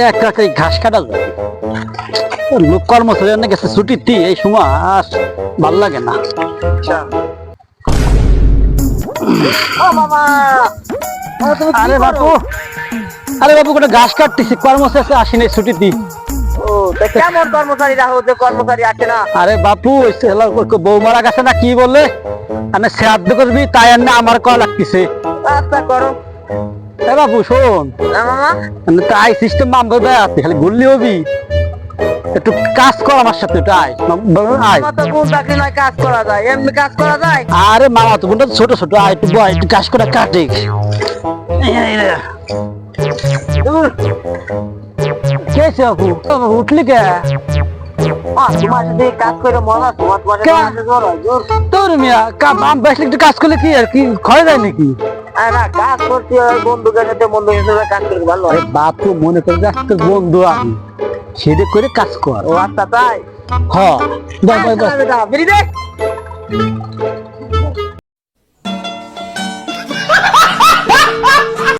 একা একাই ঘাস কাটা যায়। লোক কর্মচারী অনেক গেছে ছুটিতে, এই সময় আর ভাল লাগে না। আরে বাপু, আরে বাপু, কোনো ঘাস কাটতেছি, কর্মচারী আসেনি ছুটিতে। কেমন কর্মচারী রাখো যে কর্মচারী আসে না? আরে বাপু, বউ মারা গেছে না কি বলে, আমি শ্রাদ্ধ করবি তাই আর না আমার কল লাগতেছে। আচ্ছা করো। এ বাবু শোন, মামা তাই সিস্টেম মামা দেয় আছে, খালি ঘুরলি হবি, একটু কাজ কর আমার সাথে, একটু আয় আয়। তো বোন চাকরি নয়, কাজ করা যায়, এমনি কাজ করা যায়। আরে মামা তো বোনটা ছোট ছোট, আয় একটু বয়, একটু কাজ করে কাটে। কেছে বাবু, উঠলি কে? তোমার সাথে কাজ করে মজা, তোমার তোমার তোর মিয়া আম বেসলে একটু কাজ করলে কি আর কি খয় যায় নাকি? না কাজ করতে হয়, বন্ধুদের সাথে বন্ধুদের সাথে কাজ করতে ভালো হয়। বাপু মনে করে দেখ, তোর বন্ধু আমি, সেটা করে কাজ কর। ও আচ্ছা তাই। হ, বেরিয়ে দে।